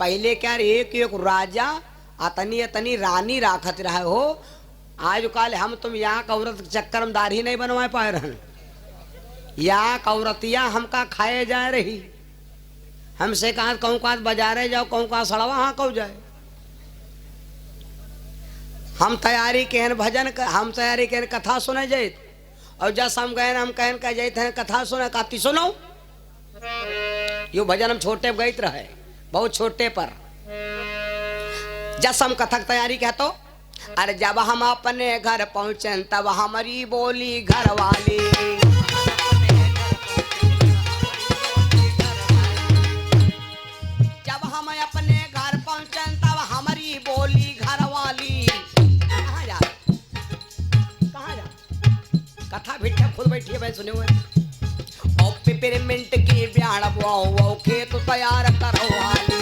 पहले क्या एक एक राजा अतनी अतनी रानी राखत रहे हो। आज काल हम तुम यहाँ का औरत चक्कर में दाढ़ी नहीं बनवा पाए रहन। यहाँ का औरतिया हमका खाए जा रही। हमसे कहा कहूँ कहा बाजारे जाओ, कहूँ कहा सड़वा हाँ कहू जाए। हम तैयारी के भजन हम तैयारी के कथा सुने जाए और जस हम गए हम कहन कह जाते कथा सुने काती सुनो। यो भजन हम छोटे गईत रहे बहुत छोटे पर। जस हम कथक तैयारी कहतो अरे जब हम अपने घर पहुंचे तब हमारी बोली घर वाली। जब हम अपने घर पहुंचे तब हमारी बोली घर वाली। कहाँ जा कथा भिट्ठा खुद बैठी है भाई सुने हुए। और पिपरमिंट की ब्याड़ वो खेत तैयार करो वाली।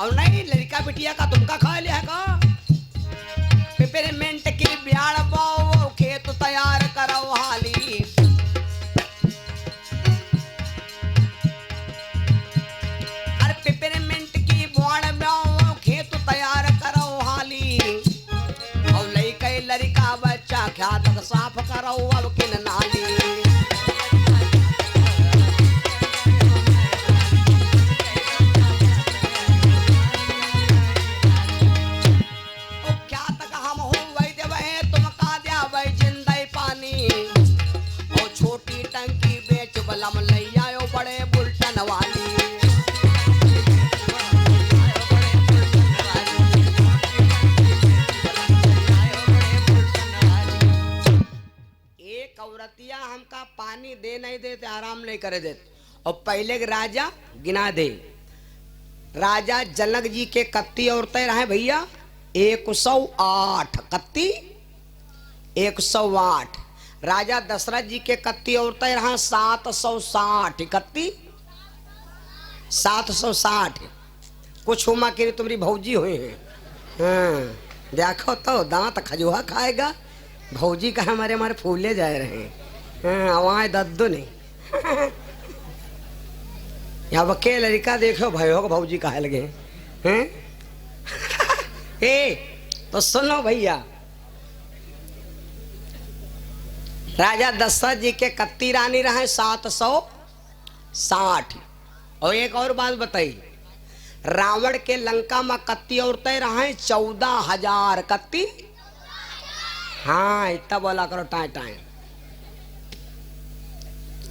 और नहीं लड़का बिटिया का तुमका खा लिया का। पिपरमिंट की ब्याड़ बोओ खेत तैयार करो हाली। अरे पिपरमिंट की ब्याड़ बोओ खेत तैयार करो हाली। और लड़का लड़का बच्चा क्या तक साफ करो अब किन नाली। हमका पानी दे नहीं देते आराम नहीं करे देते। और पहले के राजा गिना दे। राजा जनक जी के कत्ती औरतें रहे भैया 108 कत्ती 108। राजा दशरथ जी के कत्ती औरतें रहे 760 कत्ती 760। कुछ उमा के तुम्हारी भौजी हुए हैं। हाँ देखो तो दांत खजुआ खाएगा। भौजी का हमारे हमारे फूले जा रहे हैं। हाँ दद्दू नहीं। यहाँ बके लड़का देखो भयो को भौजी कहा लगे हैं। तो सुनो भैया राजा दशरथ जी के कत्ती रानी रहे 760। और एक और बात बताई रावण के लंका में कत्ती औरतें रहे 14,000 कत्ती। हाँ इतना बोला करो टाइम टाइम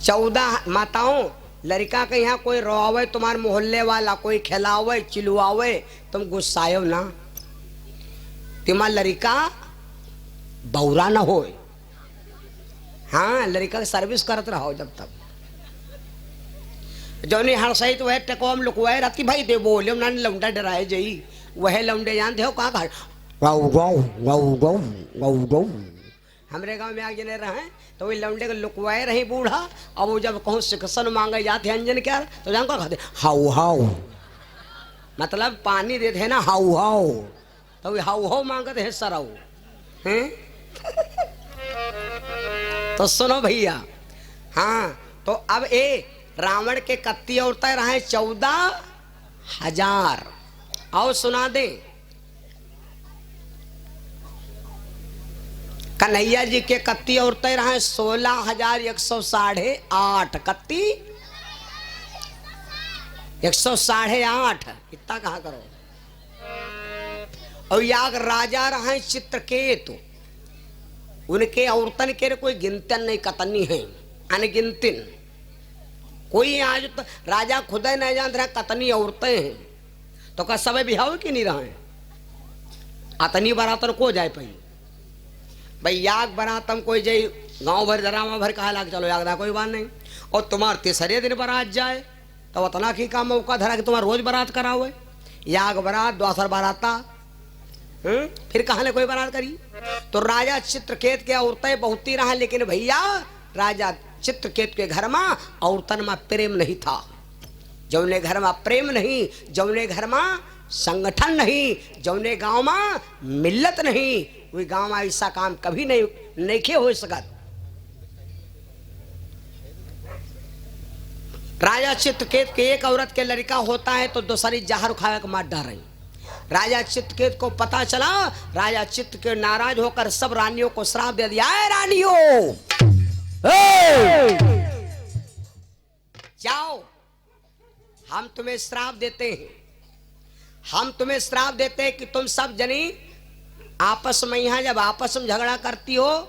14 माताओं। लड़का के यहाँ कोई रोवे तुम्हारे मोहल्ले वाला कोई खिलावे चिलवावे तुम गुस्सायो ना। तुम्हारा लड़का बौरा ना हो। हाँ लड़का की सर्विस करते रहो जब तक जो नहीं हर सही तो वह टकोम लुकवाए रहती भाई दे बोले ना लौंडा डराए जई वह लौंडे जानते हो कहाँ घर गौ गौ गौ गौ गौ गौ। हमारे गांव में आगे जने रहे तो वही लौंडे को लुकवाए रही बूढ़ा। अब वो जब कहूँ शिक्षण मांगे जाते अंजन क्या तो जान को खाते हाउ हाउ मतलब पानी देते है ना हाउ हाउ। तो वही हाउ हाउ मांगते है सराऊ हैं। तो सुनो भैया हाँ तो अब रावण के कत्ती औरतें रहे 14,000। और सुना दे कन्हैया जी के कत्ती औरतें रहे 16,108 कत्ती 108। इतना कहा करो। और याग राजा रहे चित्रकेतु उनके औरतन के कोई गिनतन नहीं कतनी है अनगिनतिन। कोई आज तो राजा खुद ही नहीं जानते कतनी औरतें हैं। तो का सब बिहाव की नहीं रहे अतनी बरातर को जाए पाई भाई याग बरातम कोई जाए गांव भर दरामा भर कहा लाग चलो याग कोई बात नहीं। और तुम्हारे तीसरे दिन बारात जाए तो उतना की का मौका धरा कि तुम्हारा रोज बारात कराओ याग बारात द्वासर बाराता फिर कहा कोई बारात करी। तो राजा चित्रकेत के औरतें बहुत ही रहा लेकिन भैया राजा चित्रकेत के घर में औरतन में प्रेम नहीं था। जौने घर में प्रेम नहीं, जौने घर में संगठन नहीं, जौने गांव में मिल्लत नहीं, वही गांव में ऐसा काम कभी नहीं हो सकत। राजा चित्रकेत के एक औरत के लड़का होता है तो दूसरी जहर खावे के मार डाल रही। राजा चित्रकेत को पता चला, राजा चित्रकेत नाराज होकर सब रानियों को श्राप दे दिया, रानियों जाओ, हम तुम्हें श्राप देते हैं, हम तुम्हें श्राप देते हैं कि तुम सब जनी आपस में, यहां जब आपस में झगड़ा करती हो,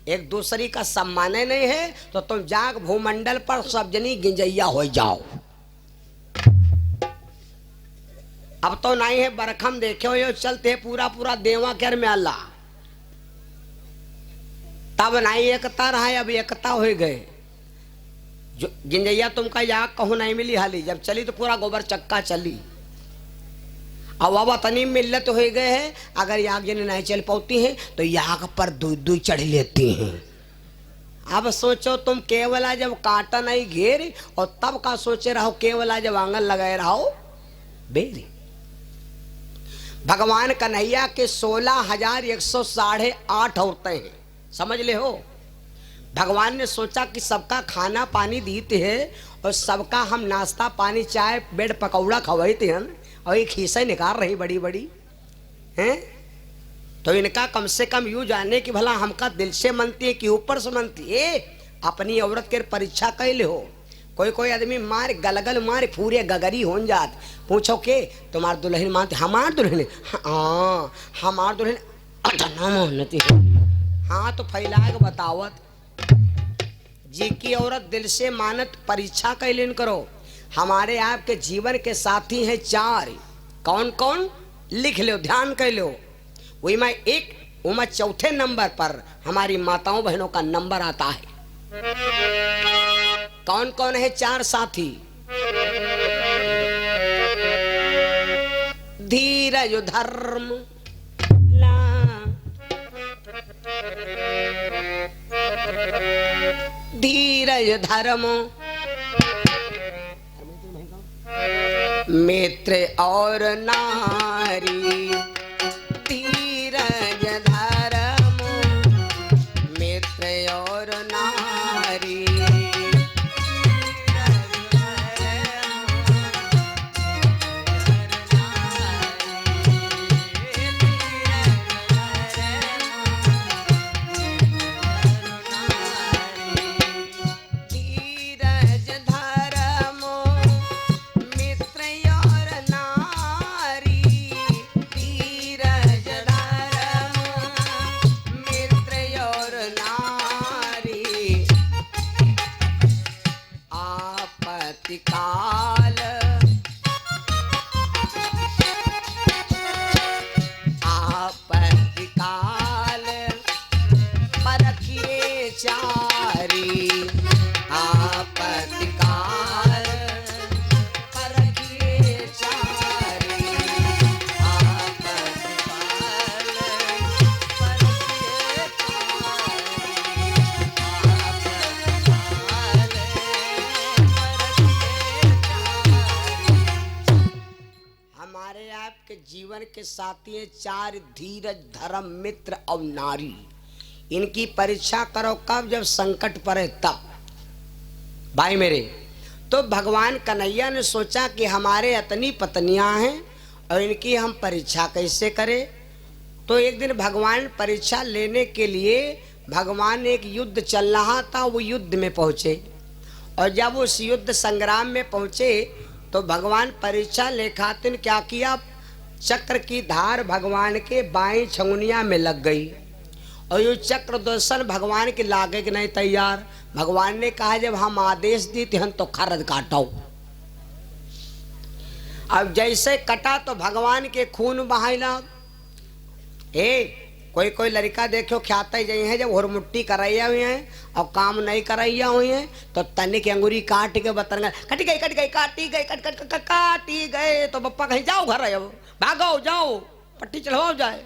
एक दूसरी का सम्मान नहीं है, तो तुम जाग भूमंडल पर सब जनी गिंजैया हो जाओ। अब तो नहीं है बरखम देखे हो चलते पूरा पूरा देवा कर में अल्लाह, तब नहीं एकता रहा, अब एकता हो गए। जो गिंजैया तुमका याग कहूं नहीं मिली हाली, जब चली तो पूरा गोबर चक्का चली। अब बाबा तनी मिल्लत हो गए हैं, अगर याग जने नहीं चल पाती हैं तो याग पर दू चढ़ लेती हैं। अब सोचो तुम केवला जब कांटा नहीं घेर, और तब का सोचे रहो केवला जब आंगन लगाए रहो बेरी। भगवान कन्हैया के 16,108 औरतें हैं, समझ ले हो। भगवान ने सोचा कि सबका खाना पानी दीते हैं, और सबका हम नाश्ता पानी चाय बेड पकौड़ा खवाते हैं, और एक खीसा निकाल रही बड़ी बड़ी हैं। तो इनका कम से कम यूं जाने कि भला हमका दिल से मनती है कि ऊपर से मनती है। अपनी औरत के परीक्षा कैले हो। कोई आदमी मार गलगल मार पूरे गगरी हो जात, पूछो के तुम्हार दुल्हन मानते, हमार दुल्हन, हाँ हमार दुल्हन मानती है, हाँ तो फैला के बतावत जी की औरत दिल से मानत परीक्षा कैलिन करो। हमारे आपके जीवन के साथी हैं 4, कौन कौन लिख लो, ध्यान कर लो। वही मैं एक उमा चौथे नंबर पर हमारी माताओं बहनों का नंबर आता है। कौन कौन है 4 साथी? धीरज धर्म धीरज धर्म मित्र और नारी, धीरज धर्म मित्र और नारी। जीवन के साथी हैं 4, धीरज धर्म मित्र और नारी। इनकी परीक्षा करो कब? जब संकट पड़े तब। भाई मेरे, तो भगवान कन्हैया ने सोचा कि हमारे इतनी पत्नियां हैं और इनकी हम परीक्षा कैसे करें। तो एक दिन भगवान परीक्षा लेने के लिए, भगवान एक युद्ध चल रहा था, वो युद्ध में पहुंचे। और जब उस युद्ध संग्राम में पहुंचे तो भगवान परीक्षा ले खातिर क्या किया, चक्र की धार भगवान के बाएं छंगुनिया में लग गई। और ये चक्र दर्शन भगवान के लागे के नहीं तैयार। भगवान ने कहा जब हम आदेश दी थे हम तो खरद काटो। अब जैसे कटा तो भगवान के खून बहाइला। कोई लड़का देखो ख्याते जाई है जब हुरमुट्टी करैया हुई है और काम नहीं करैया हुई है तो तनिक अंगूरी काट के बतन कट गई काटी गए तो पप्पा कहीं जाओ घर अब भागो जाओ पट्टी चढ़वाओ जाए।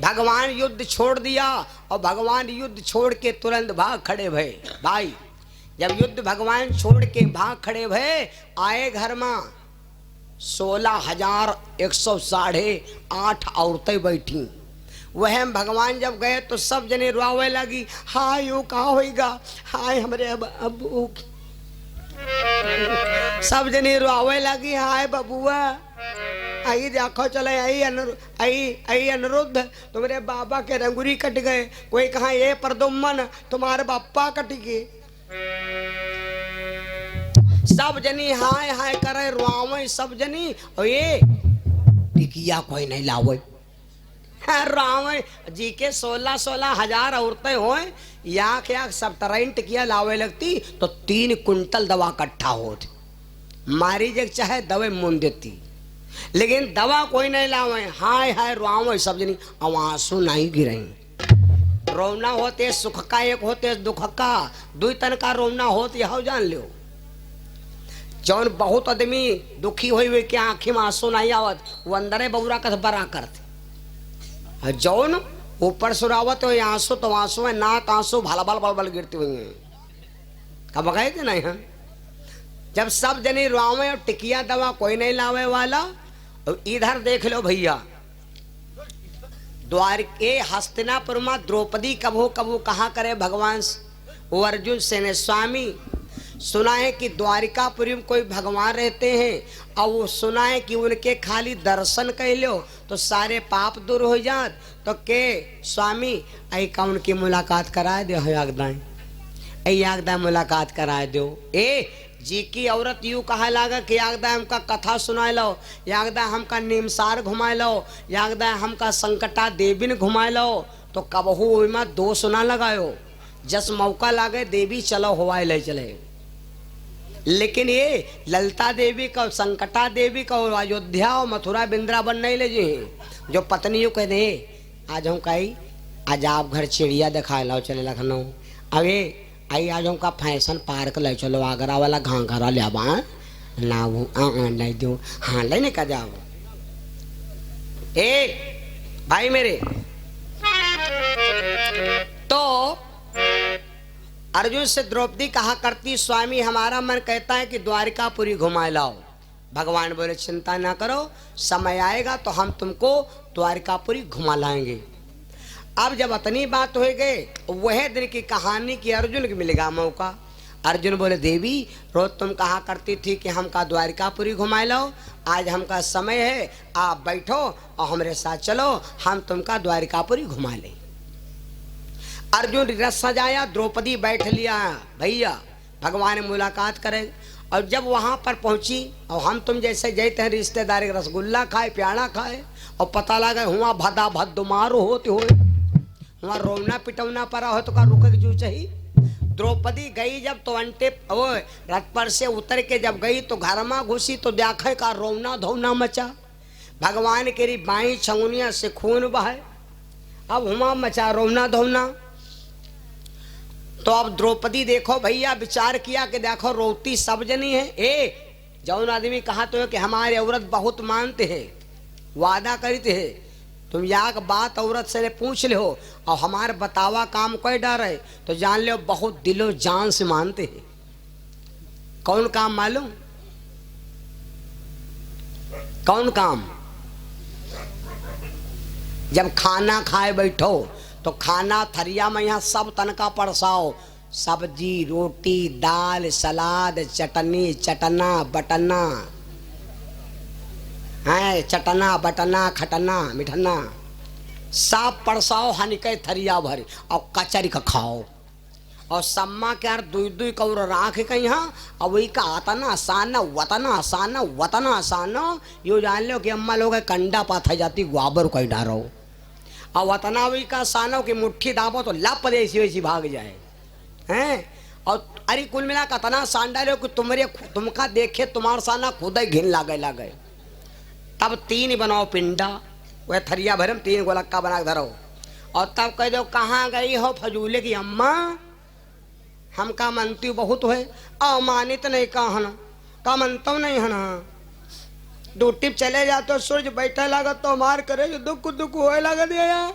भगवान युद्ध छोड़ दिया और भगवान युद्ध छोड़ के तुरंत भाग खड़े भये। भाई जब युद्ध भगवान छोड़ के भाग खड़े भये, आए घर में 16,108 औरतें बैठी। वह भगवान जब गए तो सब जने रोवे लगी, हाय यो का होएगा, हाय हमरे अबू। सब जने रोवे लगी, हाय बबुआ आई देखो चले, आई अनुरुद्ध तुम्हारे बाबा के रंगुरी कट गए। कोई कहा ये प्रदुम्मन तुम्हारे बापा कट गए। सब जनी हाय हाय करे रोवे सब जनी। और ये टिकिया कोई नहीं लावे रावे जी के 16,000 औरतें हो या सब तरह टिकिया लावे लगती तो 3 कुंटल दवा इकट्ठा होती। मारी जग चाहे दवे मुन देती, लेकिन दवा कोई नहीं लावे। हाय हाय रोवे सब जनी। अब आंसू नहीं गिरे। रोना होते सुख का, एक होते दुख का, दुई तन का रोना होते यह जान लो। जौन बहुत आदमी दुखी हुई के आंखी में आंसू नहीं आवत, वो अंदर बबुरा कस बरा करते। जौन ऊपर सुरावत हो आंसू तो आंसू है, नाक आंसू भल बल बल बल गिरती हुई है। कब गए थे नहीं हम जब सब जनी रुआवे और टिकिया दवा कोई नहीं लावे वाला। और इधर देख लो भैया, द्वारके हस्तिनापुर में द्रौपदी कबू कबू कहा करे भगवान वो अर्जुन से ने स्वामी सुना है कि द्वारिकापुरी में कोई भगवान रहते हैं, और वो सुना है कि उनके खाली दर्शन कर लो तो सारे पाप दूर हो जात। तो के स्वामी आई का उनकी मुलाकात करा दो, यागदा मुलाकात करा दो। ए जी की औरत यूँ कहा लागा कि यागदा हमका कथा सुनाए लो, यागदा हमका निमसार घुमाए लो, यागदा हमका संकटा देवी घुमाए लो। तो कबहू में दो सुना लगायो, जस मौका लागे देवी चलो हवाए ले चले। लेकिन ये ललिता देवी का, संकटा देवी का, अयोध्या और मथुरा वृंदावन नहीं ले जी। जो पत्नी कह दे आज हम कही आज आप घर चिड़िया दिखाए लो चले लखनऊ, अरे आई आज हमका फैशन पार्क ले चलो, आगरा वाला घाघरा ले आबा ना वो नहीं दो हाँ लेने का जाओ। एक भाई मेरे तो अर्जुन से द्रौपदी कहा करती, स्वामी हमारा मन कहता है कि द्वारिकापुरी घुमा लाओ। भगवान बोले चिंता ना करो, समय आएगा तो हम तुमको द्वारिकापुरी घुमा लाएंगे। अब जब इतनी बात हो गए, वह दिन की कहानी की अर्जुन को मिलेगा मौका। अर्जुन बोले देवी रोज तुम कहा करती थी कि हमका द्वारिकापुरी घुमा लाओ, आज हमका समय है, आप बैठो और हमारे साथ चलो, हम तुमका द्वारिकापुरी घुमा लें। अर्जुन रथ सजाया, द्रौपदी बैठ लिया। भैया भगवान मुलाकात करे। और जब वहां पर पहुंची और हम तुम जैसे जैते हैं रिश्तेदार रसगुल्ला खाए प्याड़ा खाए और पता लगा हुआ भदा भद्दुमार होते हो, वहाँ रोना पिटौना पड़ा हो तो का रुक जू चाहिए। द्रौपदी गई जब तो अंटे वो रथ पर से उतर के जब गई तो घर में घुसी तो देखे का रोना धोना मचा। भगवान केरी बाई छंगुनिया से खून बहे। अब हुआ मचा रोना धोना। तो अब द्रौपदी देखो भैया विचार किया कि देखो रोती सब जनी है। ए जौन आदमी कहा तो है कि हमारे औरत बहुत मानते हैं, वादा करते हैं, तुम याक बात औरत से पूछ ले हो और हमारे बतावा काम कोई डर है तो जान लो बहुत दिलो जान से मानते हैं। कौन काम मालूम? कौन काम? जब खाना खाए बैठो तो खाना थरिया में यहाँ सब तनका परसाओ, सब्जी रोटी दाल सलाद चटनी चटना बटना है, चटना बटना खटना मिठना सब परसाओ हनिके थरिया भरी और कचरी का खाओ। और सम्मा के यार दुई दुई कौर राख के यहाँ और वही का आतना आसान वतना आसान। यो जान लो कि अम्मा लोग कंडा पाथा जाती गुआबर कोई डारो और वतना वही का आसानो की मुट्ठी दाबो तो लप ऐसी वैसी भाग जाए हैं। और अरे कुल मिला का तना सान डालो कि तुमका देखे तुम्हारा साना खुद ही घिन लागे। तब 3 बनाओ पिंडा, वह थरिया भरम 3 गोलक्का बना के धरो और तब कह दो कहाँ गई हो फजूले की अम्मा, हमका मनती बहुत है अमानित नहीं कहना का मनता नहीं है ना। ड्यूटी चले जाते सूर्य बैठे लागत तो मार करे जो दुख दुख होए लगा दिया।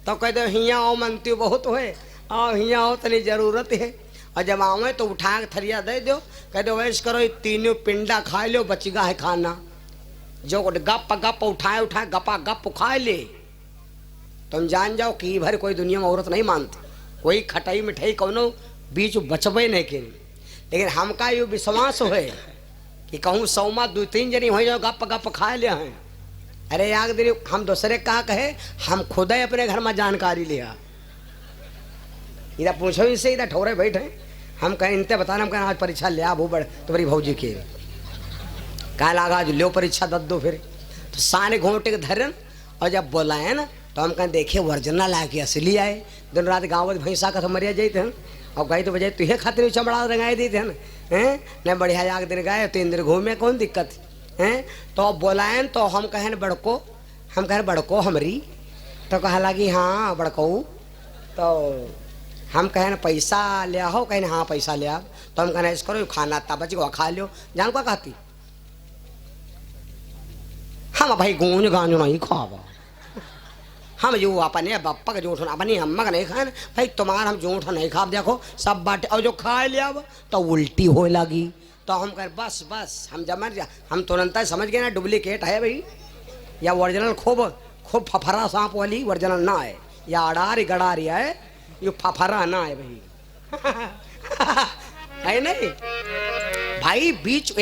तो कह दो हिया आओ मनती बहुत है, आओ हिया आओ तनी जरूरत है। और जब आवे तो उठा के थरिया दे दो, कह दो वैसे करो ये तीनों पिंडा खा लो, बचेगा है खाना। जो गप गप उठाए उठाए गपा गप खा ले, तुम जान जाओ कि भर कोई दुनिया में औरत नहीं मानती, कोई खटाई मिठाई कौनो बीच बचबे नहीं के। लेकिन हमका यो विश्वास है कि कहूँ 100 में 2-3 जनी हो जाओ गप गप खा ले हैं। अरे याद दिन हम दूसरे कहा कहे, हम खुद ही अपने घर में जानकारी लिया। इधर पूछो इनसे, इधर ठोरे बैठे हम कहें इनते बताना, हम कहें आज परीक्षा ले आबू बड़ तुम्हारी भौजी के कहा लागा आज लो परीक्षा दद दो। फिर तो साने घोंटे के धरन और जब बोलाए ना तो हम कहें देखिए वर्जना ला के असली आए। दिन रात गाँव भैंसा का तो मरिया जाते हैं और गई तो बजाय तुहे खातिर चमड़ा रंगाए देते हैं न बढ़िया जाग दिन गए 3 दिन घूमे कौन दिक्कत है। तो अब बोलायन तो हम कहें बड़को, हम कहें बड़को हमारी, तो कहा लगी हाँ बड़को। तो हम कहें पैसा ले आओ, कहें हाँ पैसा ले आओ। तो हम कहना इसको खाना था बच गो खा लो। जान को कहती हम भाई गूंज गांज नहीं खावा, हम जो अपने बप्पा का जूठ अपनी अम्मा का नहीं खाए भाई, तुम्हारा हम जूठ नहीं खा। देखो सब बाटे और जो खा लिया तो उल्टी हो लगी। तो हम कह बस बस हम जमा, हम तुरंत समझ गए ना डुप्लीकेट है भाई, या ओरिजिनल खूब खूब फफरा सांप वाली ओरिजिनल ना है, या अड़ारी गड़ारी है, ये फफरा ना है भाई। है नहीं भाई बीच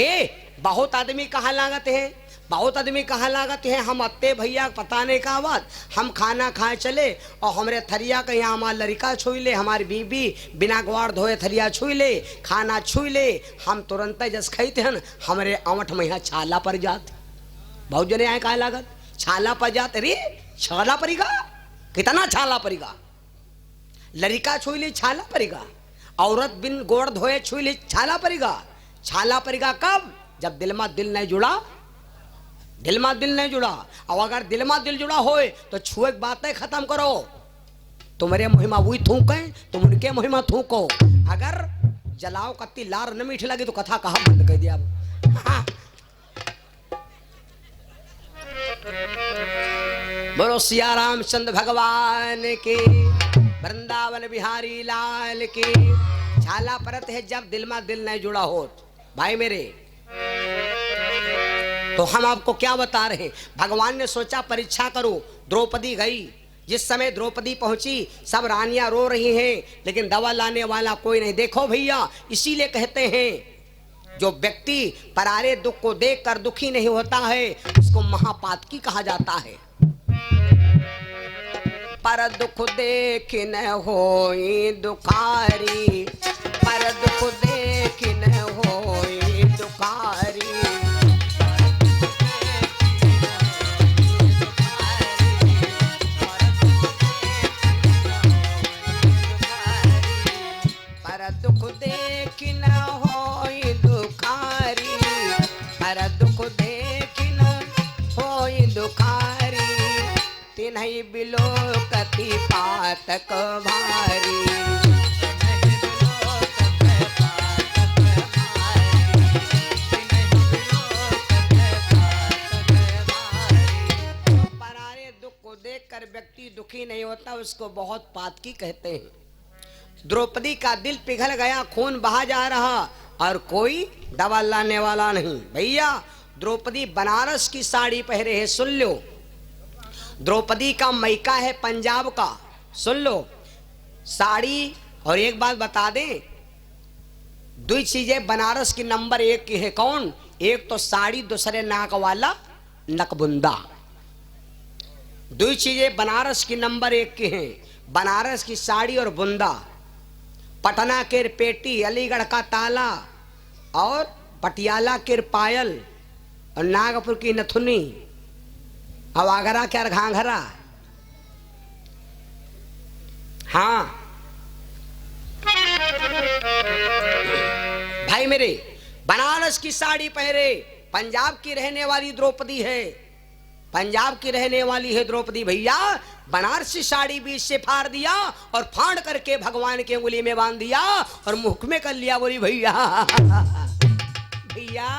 बहुत आदमी कहाँ लागत है, बहुत आदमी कहाँ लागत है। हम अत्ते भैया पता नहीं का बात, हम खाना खाए चले और हमारे थरिया का यहाँ हमारा लड़का छुई ले, हमारी बीबी बिना ग्वार धोए थरिया छुई ले, खाना छुई ले, हम तुरंत जस खाते हैं हमारे अवठ में यहाँ छाला पर जात। बहुत जने आए कहा लागत छाला पर जात, अरे छाला पड़ेगा, कितना छाला पड़ेगा। लड़का छुई ले छाला पड़ेगा, औरत बिन गोड़ धोए छुई ले छाला पड़ेगा। छाला पड़ेगा कब, जब दिल में दिल नहीं जुड़ा, दिल में दिल नहीं जुड़ा। और अगर दिल में दिल जुड़ा होए तो छुए बातें खत्म करो। तुम्हारे महिमा वही थूके, तुम उनके महिमा थूको। अगर जलाओ कत्ती लार न मीठ लगे तो कथा कहा बंद कर दिया। हाँ। बोलो सिया रामचंद्र भगवान के, वृंदावन बिहारी लाल के। छाला परत है जब दिल में दिल नहीं जुड़ा हो। भाई मेरे तो हम आपको क्या बता रहे, भगवान ने सोचा परीक्षा करो। द्रौपदी गई, जिस समय द्रौपदी पहुंची सब रानियां रो रही हैं, लेकिन दवा लाने वाला कोई नहीं। देखो भैया, इसीलिए कहते हैं जो व्यक्ति परारे दुख को देखकर दुखी नहीं होता है उसको महापातकी कहा जाता है। पर दुख देख न होई दुखारी, पर दुख देख न होई दुखारी। दुख देख न होई दुखारी, हर दुख देख न होई दुखारी। तिन्हई बिलोकति पातक भारी, परारे दुख को देखकर व्यक्ति दुखी नहीं होता, उसको बहुत पातकी कहते हैं। द्रौपदी का दिल पिघल गया, खून बहा जा रहा और कोई दवा लाने वाला नहीं। भैया द्रौपदी बनारस की साड़ी पहने है, सुन लो। द्रौपदी का मैका है पंजाब का, सुन लो साड़ी। और एक बात बता दें, 2 चीजें बनारस की नंबर 1 की है। कौन? एक तो साड़ी, दूसरे नाक वाला नकबुंदा। 2 चीजें बनारस की नंबर 1 की हैं, बनारस की साड़ी और बुंदा। पटना के पेटी, अलीगढ़ का ताला और पटियाला के पायल और नागपुर की नथुनी और आगरा के घाघरा। हाँ भाई मेरे, बनारस की साड़ी पहरे, पंजाब की रहने वाली द्रौपदी है, पंजाब की रहने वाली है द्रौपदी। भैया बनारसी साड़ी बीच से फाड़ दिया और फाड़ करके भगवान के उंगली में बांध दिया और मुख में कर लिया। बोली भैया भैया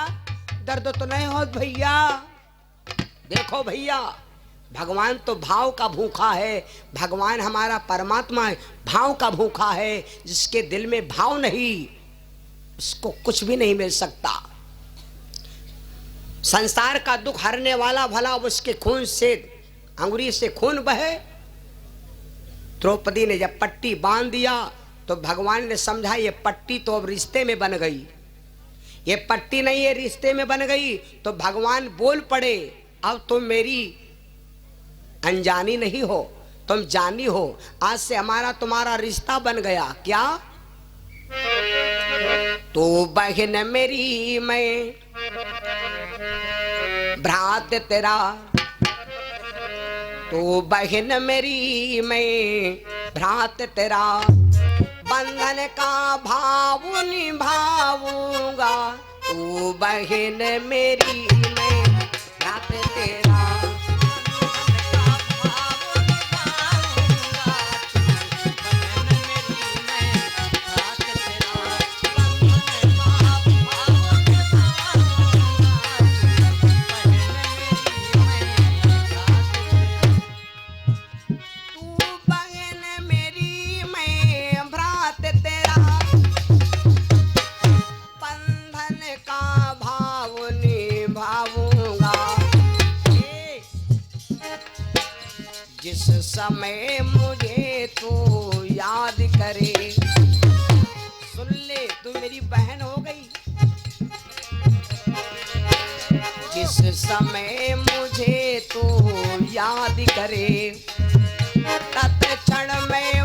दर्द तो नहीं हो भैया। देखो भैया भगवान तो भाव का भूखा है, भगवान हमारा परमात्मा है, भाव का भूखा है। जिसके दिल में भाव नहीं उसको कुछ भी नहीं मिल सकता। संसार का दुख हरने वाला भला उसके खून से, अंगुरी से खून बहे। द्रौपदी ने जब पट्टी बांध दिया तो भगवान ने समझा ये पट्टी तो अब रिश्ते में बन गई, ये पट्टी नहीं है रिश्ते में बन गई। तो भगवान बोल पड़े, अब तुम मेरी अनजानी नहीं हो, तुम जानी हो। आज से हमारा तुम्हारा रिश्ता बन गया। क्या? तू बहन मेरी, मैं भ्रात तेरा। तू बहन मेरी, मैं भ्रात तेरा। बंधन का भाव निभाऊंगा। तू बहन मेरी, मैं भ्रात तेरा। जिस समय मुझे तू याद करे, सुन ले तू मेरी बहन हो गई। जिस समय मुझे तू याद करे, तत्क्षण में